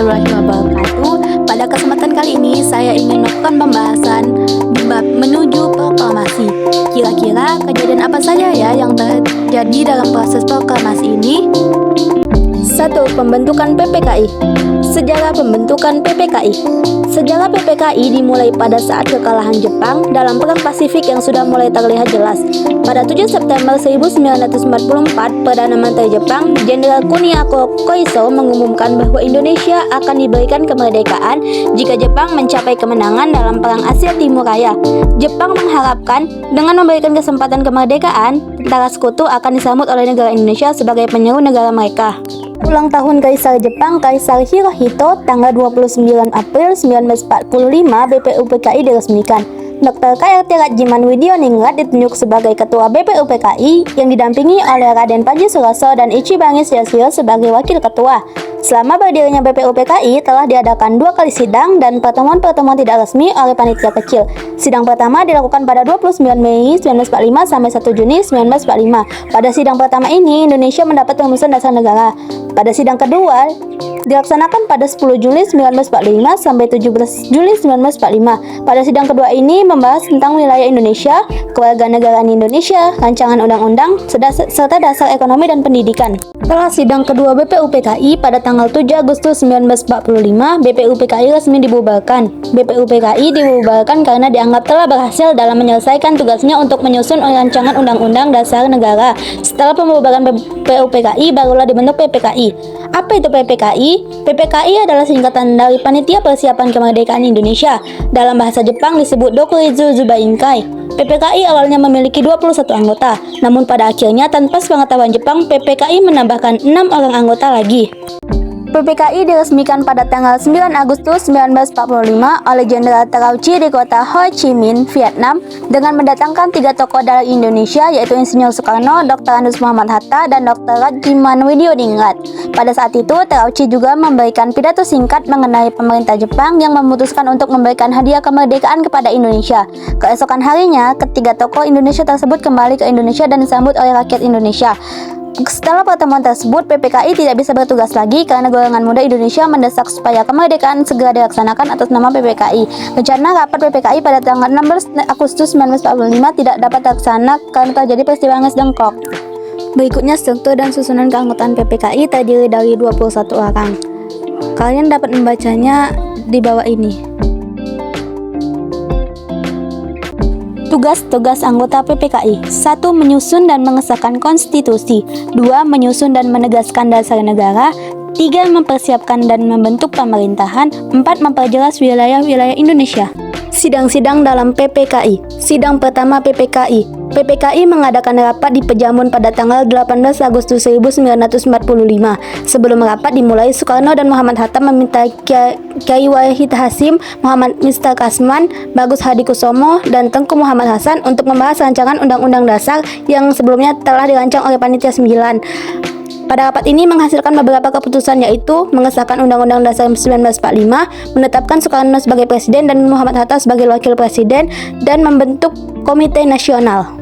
warahmatullahi wabarakatuh. Pada kesempatan kali ini saya ingin melakukan pembahasan bab menuju proklamasi. Kira-kira kejadian apa saja ya yang terjadi dalam proses proklamasi ini? 1. Pembentukan PPKI. Sejarah pembentukan PPKI. Sejarah PPKI dimulai pada saat kekalahan Jepang dalam Perang Pasifik yang sudah mulai terlihat jelas. Pada 7 September 1944, Perdana Menteri Jepang, Jenderal Kuniako Koiso mengumumkan bahwa Indonesia akan diberikan kemerdekaan jika Jepang mencapai kemenangan dalam Perang Asia Timur Raya. Jepang mengharapkan dengan memberikan kesempatan kemerdekaan, tentara sekutu akan disambut oleh negara Indonesia sebagai penyeru negara mereka. Ulang tahun Kaisar Jepang, Kaisar Hirohito, tanggal 29 April 1945, BPUPKI diresmikan. Dr. KRT Rajiman Widioningrat ditunjuk sebagai Ketua BPUPKI yang didampingi oleh Raden Panji Suroso dan Ichi Bangis Yosio sebagai Wakil Ketua. Selama berdirinya BPUPKI telah diadakan 2 kali sidang dan pertemuan-pertemuan tidak resmi oleh panitia kecil. Sidang pertama dilakukan pada 29 Mei 1945 sampai 1 Juni 1945. Pada sidang pertama ini, Indonesia mendapat rumusan dasar negara. Pada sidang kedua dilaksanakan pada 10 Juli 1945 sampai 17 Juli 1945. Pada sidang kedua ini membahas tentang wilayah Indonesia, kewarganegaraan Indonesia, rancangan undang-undang, serta dasar ekonomi dan pendidikan. Setelah sidang kedua BPUPKI pada tanggal 7 Agustus 1945, BPUPKI resmi dibubarkan. BPUPKI dibubarkan karena dianggap telah berhasil dalam menyelesaikan tugasnya untuk menyusun rancangan undang-undang dasar negara. Setelah pembubaran BPUPKI, barulah dibentuk PPKI. Apa itu PPKI? PPKI adalah singkatan dari Panitia Persiapan Kemerdekaan Indonesia. Dalam bahasa Jepang disebut Dokurizu Zubainkai. PPKI awalnya memiliki 21 anggota, namun pada akhirnya tanpa sepengetahuan Jepang, PPKI menambahkan 6 orang anggota lagi. PPKI diresmikan pada tanggal 9 Agustus 1945 oleh Jenderal Terauchi di kota Ho Chi Minh, Vietnam, dengan mendatangkan 3 tokoh dari Indonesia, yaitu Insinyur Soekarno, Dr. Andes Muhammad Hatta, dan Dr. Rajiman Widioningrat. Pada saat itu, Terauchi juga memberikan pidato singkat mengenai pemerintah Jepang yang memutuskan untuk memberikan hadiah kemerdekaan kepada Indonesia. Keesokan harinya, ketiga tokoh Indonesia tersebut kembali ke Indonesia dan disambut oleh rakyat Indonesia. Setelah pertemuan tersebut, PPKI tidak bisa bertugas lagi karena golongan muda Indonesia mendesak supaya kemerdekaan segera dilaksanakan atas nama PPKI. Rencana rapat PPKI pada tanggal 16 Agustus 1945 tidak dapat terlaksana karena terjadi peristiwa Nges Dengkok. Berikutnya struktur dan susunan keanggotaan PPKI terdiri dari 21 orang. Kalian dapat membacanya di bawah ini. Tugas-tugas anggota PPKI. 1. Menyusun dan mengesahkan konstitusi. 2. Menyusun dan menegaskan dasar negara. 3. Mempersiapkan dan membentuk pemerintahan. 4. Memperjelas wilayah-wilayah Indonesia. Sidang-sidang dalam PPKI. Sidang pertama PPKI. PPKI mengadakan rapat di Pejamun pada tanggal 18 Agustus 1945. Sebelum rapat dimulai, Soekarno dan Muhammad Hatta meminta Kiai Wahid Hasyim, Muhammad Mister Kasman, Bagus Hadikusumo, dan Tengku Muhammad Hasan untuk membahas rancangan Undang-Undang Dasar yang sebelumnya telah dirancang oleh Panitia 9. Pada rapat ini menghasilkan beberapa keputusan, yaitu mengesahkan Undang-Undang Dasar 1945, menetapkan Soekarno sebagai Presiden dan Muhammad Hatta sebagai Wakil Presiden, dan membentuk Komite Nasional.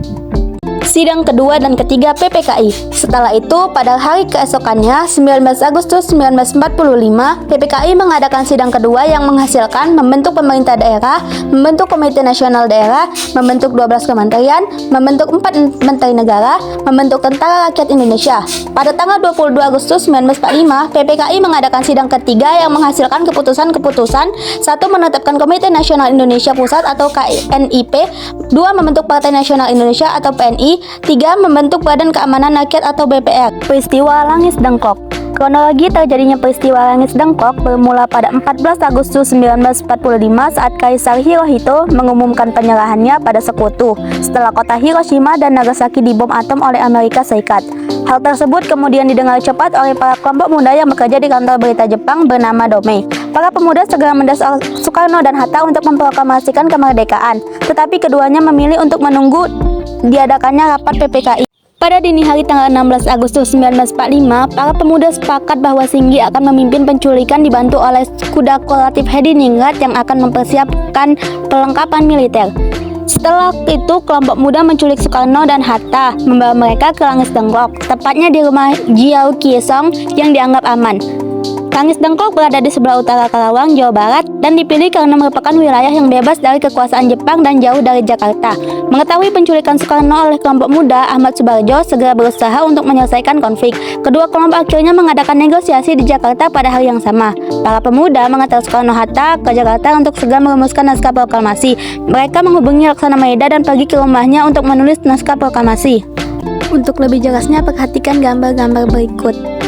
Sidang kedua dan ketiga PPKI. Setelah itu, pada hari keesokannya, 19 Agustus 1945, PPKI mengadakan sidang kedua yang menghasilkan membentuk pemerintah daerah, membentuk Komite Nasional Daerah, membentuk 12 kementerian, membentuk 4 menteri negara, membentuk Tentara Rakyat Indonesia. Pada tanggal 22 Agustus 1945, PPKI mengadakan sidang ketiga yang menghasilkan keputusan-keputusan. 1. Menetapkan Komite Nasional Indonesia Pusat atau KNIP. 2. Membentuk Partai Nasional Indonesia atau PNI. 3. Membentuk Badan Keamanan Rakyat atau BPR. Peristiwa Langis Dengklok. Kronologi terjadinya peristiwa Langis Dengklok bermula pada 14 Agustus 1945 saat Kaisar Hirohito mengumumkan penyerahannya pada sekutu setelah kota Hiroshima dan Nagasaki dibom atom oleh Amerika Serikat. Hal tersebut kemudian didengar cepat oleh para kelompok muda yang bekerja di kantor berita Jepang bernama Domei. Para pemuda segera mendesak Soekarno dan Hatta untuk memproklamasikan kemerdekaan, tetapi keduanya memilih untuk menunggu diadakannya rapat PPKI. Pada dini hari tanggal 16 Agustus 1945, para pemuda sepakat bahwa Singgi akan memimpin penculikan dibantu oleh Kudako Latif Hadiningrat yang akan mempersiapkan perlengkapan militer. Setelah itu, kelompok muda menculik Soekarno dan Hatta, membawa mereka ke Langis Dengklok, tepatnya di rumah Jiao Kiesong yang dianggap aman. Rangis Dengklok berada di sebelah utara Karawang, Jawa Barat, dan dipilih karena merupakan wilayah yang bebas dari kekuasaan Jepang dan jauh dari Jakarta. Mengetahui penculikan Soekarno oleh kelompok muda, Ahmad Subarjo segera berusaha untuk menyelesaikan konflik. Kedua kelompok akhirnya mengadakan negosiasi di Jakarta pada hari yang sama. Para pemuda mengantar Soekarno-Hatta ke Jakarta untuk segera merumuskan naskah proklamasi. Mereka menghubungi Laksana Maeda dan pergi ke rumahnya untuk menulis naskah proklamasi. Untuk lebih jelasnya, perhatikan gambar-gambar berikut.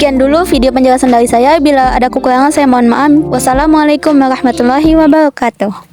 Sekian dulu video penjelasan dari saya. Bila ada kekurangan, saya mohon maaf. Wassalamualaikum warahmatullahi wabarakatuh.